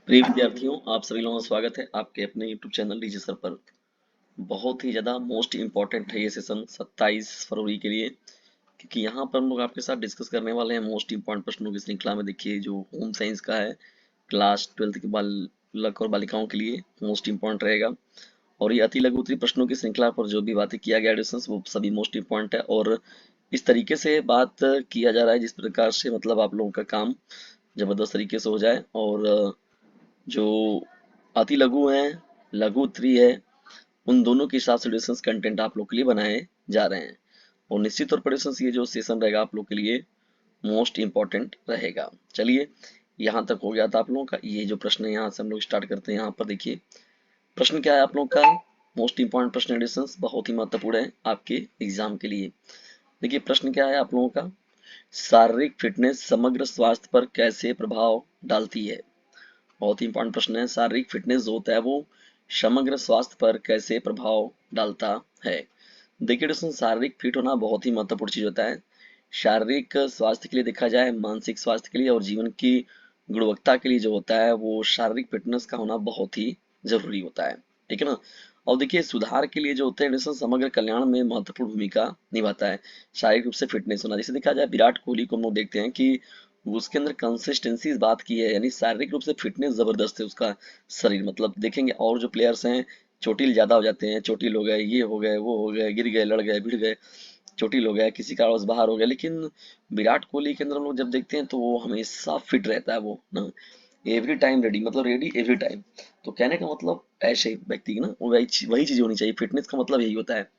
प्रिय विद्यार्थियों, आप सभी लोगों का स्वागत है आपके अपने YouTube चैनल डीजे सर पर। बहुत ही ज़्यादा मोस्ट इम्पॉर्टेंट है ये सेशन 27 फरवरी के लिए, क्योंकि यहाँ पर हम लोग आपके साथ डिस्कस करने वाले हैं मोस्ट इम्पॉर्टेंट प्रश्नों की श्रृंखला में। देखिए, जो होम साइंस का है, क्लास 12th के बालक और बालिकाओं के लिए मोस्ट इम्पॉर्टेंट रहेगा। और ये अति लघु उत्तरीय प्रश्नों की श्रृंखला पर जो भी बातें किया गया डिस्कस, वो सभी मोस्ट इम्पॉर्टेंट है। और इस तरीके से बात किया जा रहा है जिस प्रकार से मतलब आप लोगों का काम जबरदस्त तरीके से हो जाए। और जो अति लघु है, लघु उत्तरीय है, उन दोनों के हिसाब से डिस्कस कंटेंट आप लोग के लिए बनाए जा रहे हैं। और निश्चित तौर पर डिस्कस ये जो सेशन रहेगा आप लोग के लिए मोस्ट इम्पोर्टेंट रहेगा। चलिए, यहाँ तक हो गया था आप लोगों का। ये जो प्रश्न है यहाँ से हम लोग स्टार्ट करते हैं। यहाँ पर देखिए प्रश्न क्या है आप लोग का। मोस्ट इम्पोर्टेंट प्रश्न डिस्कस बहुत ही महत्वपूर्ण है आपके एग्जाम के लिए। देखिए प्रश्न क्या है आप लोगों का। शारीरिक फिटनेस समग्र स्वास्थ्य पर कैसे प्रभाव डालती है। बहुत ही इंपॉर्टेंट प्रश्न है। शारीरिक फिटनेस जो होता है वो समग्र स्वास्थ्य पर कैसे प्रभाव डालता है। देखिए दोस्तों, शारीरिक फिट होना बहुत ही महत्वपूर्ण चीज होता है। शारीरिक स्वास्थ्य के लिए देखा जाए, मानसिक स्वास्थ्य के लिए और जीवन की गुणवत्ता के लिए जो होता है वो शारीरिक फिटनेस का होना बहुत ही जरूरी होता है। ठीक है ना। और देखिए सुधार के लिए जो होते हैं दोस्तों, समग्र कल्याण में महत्वपूर्ण भूमिका निभाता है शारीरिक रूप से फिटनेस होना। जैसे देखा जाए विराट कोहली को हम लोग देखते हैं कि उसके अंदर कंसिस्टेंसी इस बात की है, यानी शारीरिक रूप से फिटनेस जबरदस्त है उसका शरीर। मतलब देखेंगे और जो प्लेयर्स हैं चोटिल ज्यादा हो जाते हैं, चोटिल हो गए, ये हो गए, वो हो गए, गिर गए, लड़ गए, भिड़ गए, चोटिल हो गया, किसी कारणवश बाहर हो गया, लेकिन विराट कोहली के अंदर हम लोग जब देखते हैं तो वो हमेशा फिट रहता है। वो ना एवरी टाइम रेडी, मतलब रेडी एवरी टाइम। तो कहने का मतलब ऐसे व्यक्ति की ना वही चीज होनी चाहिए। फिटनेस का मतलब यही होता है।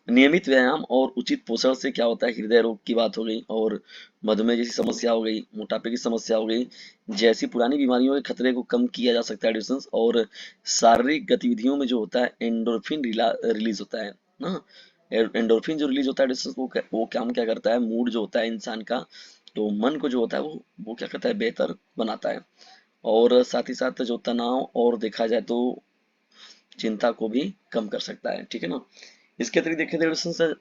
नियमित व्यायाम और उचित पोषण से क्या होता है, हृदय रोग की बात हो गई और मधुमेह जैसी समस्या हो गई, मोटापे की समस्या हो गई, जैसी पुरानी बीमारियों के खतरे को कम किया जा सकता है डिस्टेंस। और शारीरिक गतिविधियों में जो होता है एंडोर्फिन रिलीज होता है ना। एंडोर्फिन जो रिलीज होता है डिस्टेंस, वो काम क्या करता है, मूड जो होता है इंसान का, तो मन को जो होता है वो क्या करता है, बेहतर बनाता है। और साथ ही साथ जो तनाव और देखा जाए तो चिंता को भी कम कर सकता है। ठीक है ना। इसके अतिरिक्त देखें तो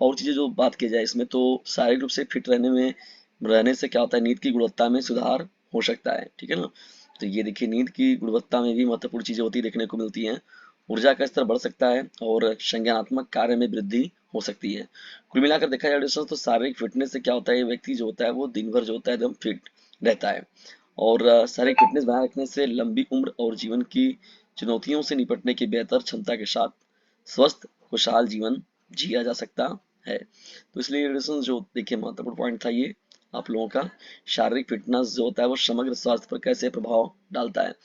और चीजें जो बात की जाए इसमें, तो शारीरिक रूप से फिट रहने से क्या होता है, नींद की गुणवत्ता में सुधार हो सकता है। ठीक है ना। तो ये देखिए नींद की गुणवत्ता में भी महत्वपूर्ण चीजें होती देखने को मिलती हैं। ऊर्जा का स्तर बढ़ सकता है और संज्ञानात्मक कार्य में वृद्धि हो सकती है। कुल मिलाकर देखा जाए दोस्तों, तो शारीरिक फिटनेस से क्या होता है, व्यक्ति जो होता है वो दिन भर जो होता है एकदम फिट रहता है। और शारीरिक फिटनेस बनाए रखने से लंबी उम्र और जीवन की चुनौतियों से निपटने की बेहतर क्षमता के साथ स्वस्थ खुशहाल जीवन जिया जा सकता है। तो इसलिए रिलेशंस जो देखिए महत्वपूर्ण पॉइंट था ये आप लोगों का। शारीरिक फिटनेस जो होता है वो समग्र स्वास्थ्य पर कैसे प्रभाव डालता है,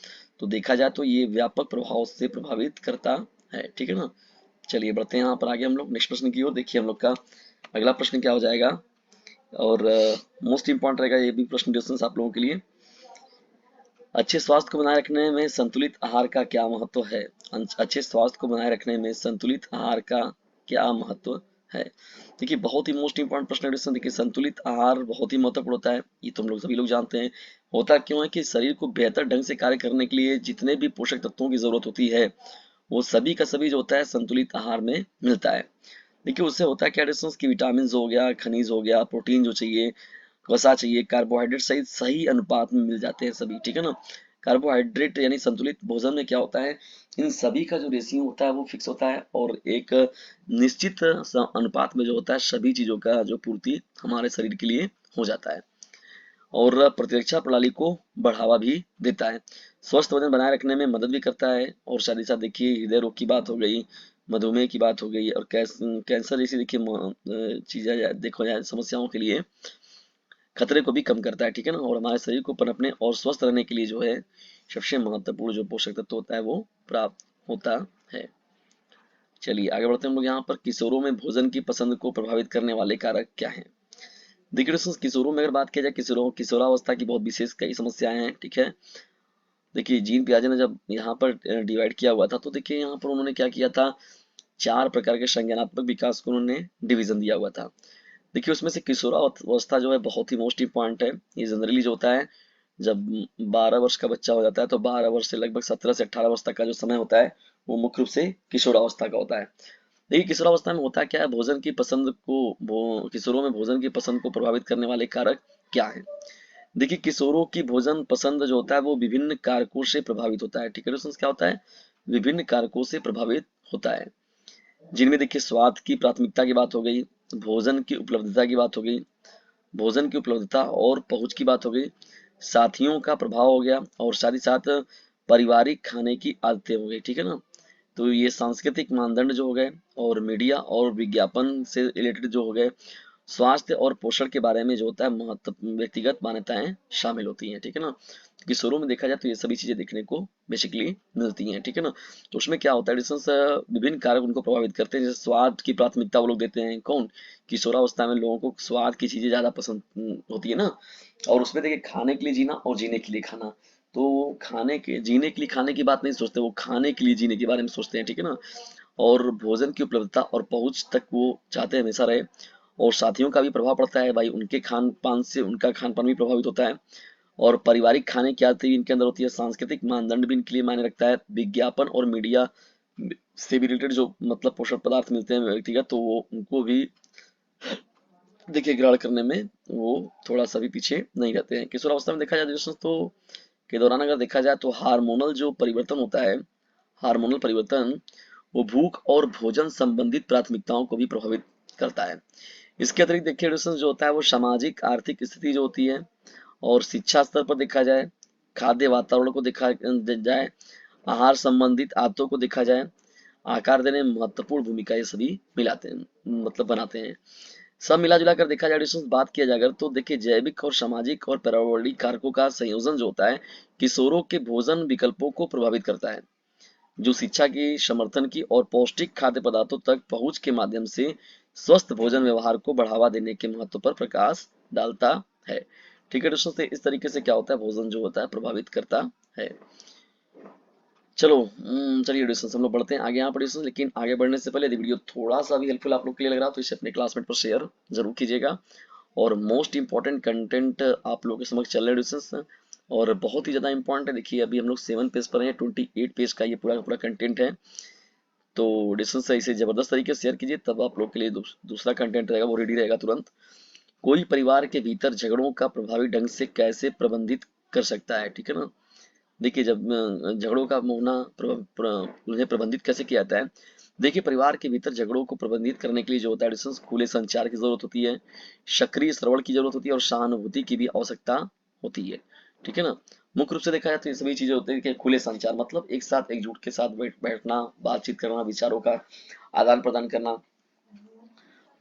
तो देखा जाए तो ये व्यापक प्रभाव से प्रभावित करता है। ठीक है ना। चलिए बढ़ते हैं यहाँ पर आगे हम लोग नेक्स्ट प्रश्न की ओर। देखिए हम लोग का अगला प्रश्न क्या हो जाएगा, और मोस्ट इंपॉर्टेंट रहेगा ये भी प्रश्न डिस्कशन आप लोगों के लिए। अच्छे स्वास्थ्य को बनाए रखने में संतुलित आहार का क्या महत्व है। अच्छे स्वास्थ्य को बनाए रखने में संतुलित आहार का क्या महत्व है। देखिए बहुत ही मोस्ट इंपॉर्टेंट प्रश्न है। देखिए संतुलित आहार बहुत ही महत्वपूर्ण होता है, ये तो हम लोग सभी लोग जानते हैं। होता क्यों है कि शरीर को बेहतर ढंग से कार्य करने के लिए जितने भी पोषक तत्वों की जरूरत होती है वो सभी का सभी जो होता है संतुलित आहार में मिलता है। देखिए उससे होता है क्या डिस्टेंस की, विटामिन हो गया, खनिज हो गया, प्रोटीन जो चाहिए, वसा चाहिए, कार्बोहाइड्रेट सही सही अनुपात में मिल जाते हैं सभी। ठीक है ना। कार्बोहाइड्रेट यानी संतुलित भोजन में क्या होता है, इन सभी का जो रेशियो होता है वो फिक्स होता है और एक निश्चित अनुपात में जो होता है सभी चीजों का जो पूर्ति हमारे शरीर के लिए हो जाता है और प्रतिरक्षा प्रणाली को बढ़ावा भी देता है। स्वस्थ वजन बनाए रखने में मदद भी करता है। और साथ ही साथ देखिए हृदय रोग की बात हो गई, मधुमेह की बात हो गई और कैंसर जैसी देखिए चीजें देखो जाए समस्याओं के लिए खतरे को भी कम करता है। ठीक है ना। और हमारे शरीर को पनपने और स्वस्थ रहने के लिए जो है सबसे महत्वपूर्ण जो पोषक तत्व होता है वो प्राप्त होता है। चलिए आगे बढ़ते हैं हम लोग। यहाँ पर किशोरों में भोजन की पसंद को प्रभावित करने वाले कारक क्या हैं। देखिए दोस्तों, किशोरों में अगर बात की जाए, किशोरावस्था की बहुत विशेष कई समस्याएं हैं। ठीक है। देखिए जीन पियाजे ने जब यहाँ पर डिवाइड किया हुआ था, तो देखिए यहाँ पर उन्होंने क्या किया था, चार प्रकार के संज्ञानात्मक विकास को उन्होंने डिवीजन दिया हुआ था। देखिए उसमें से किशोरावस्था जो है बहुत ही मोस्ट इंपॉर्टेंट है। ये जनरली जो होता है जब 12 वर्ष का बच्चा हो जाता है, तो 12 वर्ष से लगभग 17 से 18 वर्ष तक का जो समय होता है वो मुख्य रूप से किशोरावस्था का होता है। देखिए किशोरावस्था में होता क्या है, किशोरों में भोजन की पसंद को प्रभावित करने वाले कारक क्या है। देखिए किशोरों की भोजन पसंद जो होता है वो विभिन्न कारकों से प्रभावित होता है। ठीक है दोस्तों, क्या होता है? विभिन्न कारकों से प्रभावित होता है, जिनमें देखिए स्वाद की प्राथमिकता की बात हो गई, भोजन की उपलब्धता की बात हो गई, भोजन की उपलब्धता और पहुंच की बात हो गई, साथियों का प्रभाव हो गया, और साथ ही साथ पारिवारिक खाने की आदतें हो गई। ठीक है ना? तो ये सांस्कृतिक मानदंड जो हो गए, और मीडिया और विज्ञापन से रिलेटेड जो हो गए, स्वास्थ्य और पोषण के बारे में जो होता है महत्व व्यक्तिगत मान्यताएं शामिल होती हैं। ठीक है ना? क्योंकि शुरू में देखा जाए तो ये सभी चीजें देखने को बेसिकली मिलती हैं। ठीक है ना? तो उसमें क्या होता है डिस्टेंस, विभिन्न कारक उनको प्रभावित करते हैं। जैसे स्वाद की प्राथमिकता वो लोग देते हैं, कौन? किशोरावस्था में लोगों को स्वाद की चीजें ज्यादा पसंद होती है ना। और उसमें देखिए खाने के लिए जीना और जीने के लिए खाना, तो खाने के जीने के लिए खाने की बात नहीं सोचते, वो खाने के लिए जीने के बारे में सोचते हैं। ठीक है ना? और भोजन की उपलब्धता और पहुंच तक वो चाहते हैं हमेशा रहे। और साथियों का भी प्रभाव पड़ता है भाई, उनके खान पान से उनका खान पान भी प्रभावित होता है। और पारिवारिक खाने की आदतें भी इनके अंदर होती है, सांस्कृतिक मानदंड भी इनके लिए मायने रखता है, विज्ञापन और मीडिया से भी रिलेटेड जो मतलब पोषक पदार्थ मिलते हैं व्यक्तिगत, तो वो उनको भी देखिए ग्रहण करने में वो थोड़ा सा भी पीछे नहीं रहते हैं। किशोरावस्था में देखा जाए दोस्तों तो के दौरान अगर देखा जाए तो हार्मोनल जो परिवर्तन होता है, हार्मोनल परिवर्तन वो भूख और भोजन संबंधित प्राथमिकताओं को भी प्रभावित करता है। इसके अतिरिक्त देखिए एडिशन जो होता है वो सामाजिक आर्थिक स्थिति जो होती है, और शिक्षा स्तर पर देखा जाए, खाद्य वातावरण को देखा जाए, आहार संबंधित आदतों को देखा जाए, आकार देने में महत्वपूर्ण भूमिका ये सभी मिलाते हैं मतलब बनाते हैं। सब मिला जुला कर देखा जाए एडिशन बात किया जाए अगर, तो देखिए जैविक और सामाजिक और पर्यावरणीय कारकों का संयोजन जो होता है किशोरों के भोजन विकल्पों को प्रभावित करता है, जो शिक्षा की, समर्थन की और पौष्टिक खाद्य पदार्थों तक पहुंच के माध्यम से स्वस्थ भोजन व्यवहार को बढ़ावा देने के महत्व पर प्रकाश डालता है। ठीक है दोस्तों, तो इस तरीके से क्या होता है भोजन जो होता है प्रभावित करता है। चलो चलिए दोस्तों हम लोग बढ़ते हैं आगे यहाँ पर दोस्तों, लेकिन आगे बढ़ने से पहले यदि वीडियो थोड़ा सा भी हेल्पफुल आप लोग के लिए लग रहा हो तो इसे अपने क्लासमेट पर शेयर जरूर कीजिएगा। और मोस्ट इंपॉर्टेंट कंटेंट आप लोगों के समक्ष चल रहे हैं दोस्तों, और बहुत ही ज्यादा इंपॉर्टेंट है। देखिए अभी हम लोग 7 पेज पर हैं, 28 पेज का ये पूरा का पूरा कंटेंट है। तो डिस्टेंस से इसे जबरदस्त तरीके से शेयर कीजिए, तब आप लोग के लिए दूसरा कंटेंट रहेगा वो रेडी रहेगा तुरंत। कोई परिवार के भीतर झगड़ों का प्रभावी ढंग से कैसे प्रबंधित कर सकता है। ठीक है ना? देखिए जब झगड़ों का होना उन्हें प्रबंधित कैसे किया जाता है। देखिए परिवार के भीतर झगड़ों को प्रबंधित करने के लिए जो होता है डिस्टेंस खुले संचार की जरूरत होती है, सक्रिय श्रवण की जरूरत होती है, और सहानुभूति की भी आवश्यकता होती है। ठीक है ना? मुख्य रूप से देखा जाए तो ये सभी चीजें होती है कि खुले संचार मतलब एक साथ एकजुट के साथ बैठना, बातचीत करना, विचारों का आदान प्रदान करना,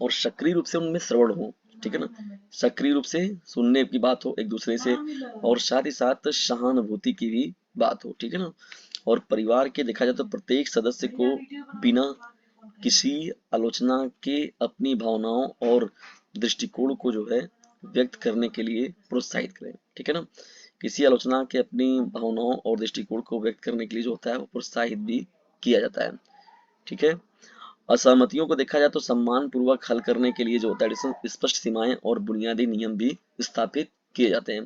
और सक्रिय रूप से उनमें श्रवण हो। ठीक है ना? सक्रिय रूप से सुनने की बात हो एक दूसरे से, और साथ ही साथ सहानुभूति की भी बात हो। ठीक है ना? और परिवार के देखा जाए तो प्रत्येक सदस्य को बिना किसी आलोचना के अपनी भावनाओं और दृष्टिकोण को जो है व्यक्त करने के लिए प्रोत्साहित करें। ठीक है ना? किसी आलोचना के अपनी भावनाओं और दृष्टिकोण को व्यक्त करने के लिए जो होता है वो प्रोत्साहित भी किया जाता है। ठीक है? असहमतियों को देखा जाए तो सम्मान पूर्वक हल करने के लिए जो होता है स्पष्ट सीमाएं और बुनियादी नियम भी स्थापित किए जाते हैं।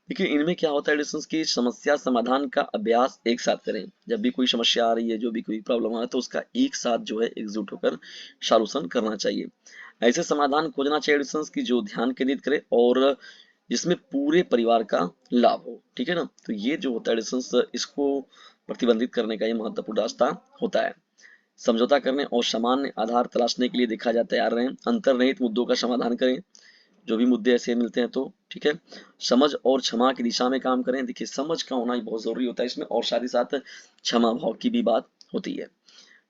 देखिए इनमें क्या होता है डिस्टेंस की समस्या समाधान का अभ्यास एक साथ करें। जब भी कोई समस्या आ रही है, जो भी कोई प्रॉब्लम आ रहा है, तो उसका एक साथ जो है एकजुट होकर सॉल्यूशन करना चाहिए। ऐसे समाधान खोजना चाहिए डिस्टेंस की जो ध्यान केंद्रित करे और जिसमें पूरे परिवार का लाभ हो। ठीक है ना? तो ये जो होता है डिस्टेंस इसको प्रतिबंधित करने का ये महत्वपूर्ण रास्ता होता है। समझौता करने और सामान्य आधार तलाशने के लिए देखा जाए तैयार रहें, अंतर्निहित मुद्दों का समाधान करें जो भी मुद्दे ऐसे मिलते हैं तो। ठीक है? समझ और क्षमा की दिशा में काम करें। देखिए समझ का होना ही बहुत जरूरी होता है इसमें, और साथ ही साथ क्षमा भाव की भी बात होती है।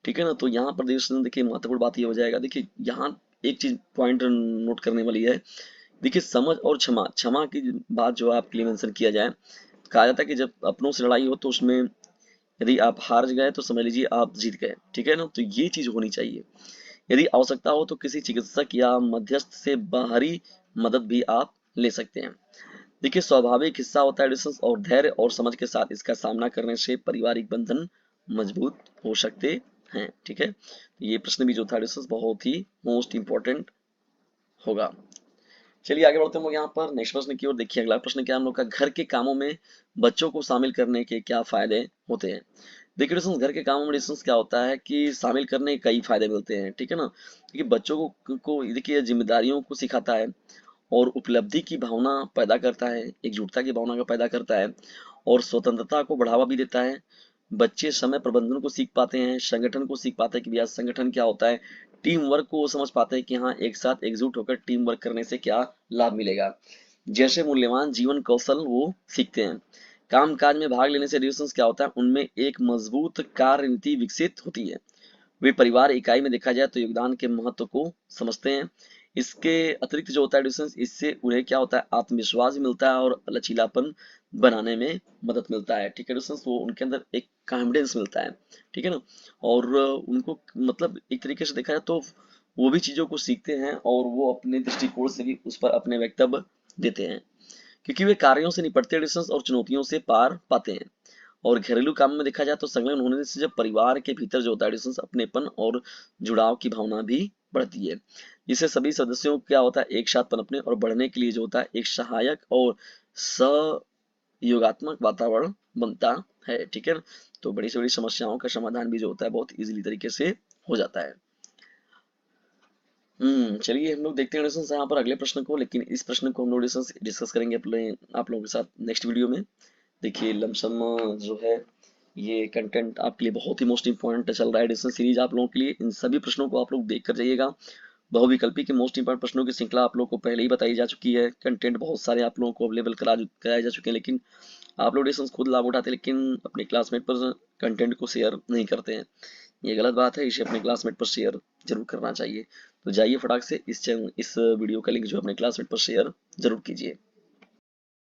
ठीक है ना? तो यहाँ पर देखिए महत्वपूर्ण बात ये हो जाएगा। देखिए यहाँ एक चीज पॉइंट नोट करने वाली है। देखिए समझ और क्षमा, क्षमा की बात जो है आपके लिए मेंशन किया जाए। कहा जाता है कि जब अपनों से लड़ाई हो तो उसमें यदि आप हार गए तो समझ लीजिए आप जीत गए। ठीक है ना? तो ये चीज होनी चाहिए। यदि आवश्यकता हो तो किसी चिकित्सक या मध्यस्थ से बाहरी मदद भी आप ले सकते हैं। देखिए स्वाभाविक हिस्सा होता है डिस्टेंस, और धैर्य और समझ के साथ इसका सामना करने से पारिवारिक बंधन मजबूत हो सकते हैं। ठीक है? तो ये प्रश्न भी जो था डिस्टेंस बहुत ही मोस्ट इंपॉर्टेंट होगा। चलिए आगे बढ़ते हैं हम लोग यहाँ पर नेक्स्ट प्रश्न की ओर। देखिए अगला प्रश्न क्या है हम लोग का, घर के कामों में बच्चों को शामिल करने के क्या फायदे होते हैं। देखिए डिस्टेंस घर के कामों में डिस्टेंस क्या होता है कि शामिल करने के कई फायदे मिलते हैं। ठीक है ना? देखिए बच्चों को देखिए जिम्मेदारियों को सिखाता है, और उपलब्धि की भावना पैदा करता है, एकजुटता की भावना का पैदा करता है और स्वतंत्रता को बढ़ावा भी देता है। बच्चे समय प्रबंधन को सीख पाते हैं, संगठन को सीख पाते हैं कि भैया संगठन क्या होता है, टीम वर्क को वो समझ पाते हैं कि हाँ एक साथ एकजुट होकर टीम वर्क करने से क्या लाभ मिलेगा, जैसे मूल्यवान जीवन कौशल वो सीखते हैं। काम काज में भाग लेने से रिलेशंस क्या होता है, उनमें एक मजबूत कार्य नीति विकसित होती है। वे परिवार इकाई में देखा जाए तो योगदान के महत्व को समझते हैं। इसके अतिरिक्त जो होता है डिस्टेंस, इससे उन्हें क्या होता है, आत्मविश्वास भी मिलता है और लचीलापन बनाने में मदद मिलता है। ठीक है डिस्टेंस, वो उनके अंदर एक कॉन्फिडेंस मिलता है। ठीक है ना, और उनको मतलब एक तरीके से देखा जाए तो वो भी चीजों को सीखते हैं और वो अपने दृष्टिकोण से भी उस पर अपने वक्तव्य देते हैं, क्योंकि वे कार्यों से निपटते डिस्टेंस और चुनौतियों से पार पाते हैं। और घरेलू काम में देखा जाए तो संलग्न होने से जब परिवार के भीतर जो होता है डिस्टेंस, अपनेपन और जुड़ाव की भावना भी बढ़ती है, जिससे सभी सदस्यों को क्या होता है, एक साथ पनपने और बढ़ने के लिए जो होता है एक सहायक और सहयोगात्मक वातावरण बनता है। ठीक है ना? तो बड़ी से बड़ी समस्याओं का समाधान भी जो होता है बहुत इजीली तरीके से हो जाता है। चलिए हम लोग देखते हैं डिस्कस यहाँ पर अगले प्रश्न को, लेकिन इस प्रश्न को हम लोग डिस्कस करेंगे आप लोगों के साथ नेक्स्ट वीडियो में। देखिए लमसम जो है ये कंटेंट आपके लिए बहुत ही मोस्ट इंपॉर्टेंट चल रहा है डिस्कशन सीरीज आप लोगों के लिए। इन सभी प्रश्नों को आप लोग देख कर जाइएगा। बहुविकल्पी के मोस्ट इंपॉर्टेंट प्रश्नों की श्रृंखला आप लोगों को पहले ही बताई जा चुकी है। कंटेंट बहुत सारे आप लोगों को अवेलेबल कराए जा चुके हैं, लेकिन आप लोग डिस्कशन खुद लाभ उठाते हैं लेकिन अपने क्लासमेट पर कंटेंट को शेयर नहीं करते हैं। ये गलत बात है, इसे अपने क्लासमेट पर शेयर जरूर करना चाहिए। तो जाइए फटाक से इस वीडियो का लिंक जो अपने क्लासमेट पर शेयर जरूर कीजिए।